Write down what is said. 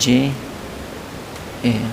JS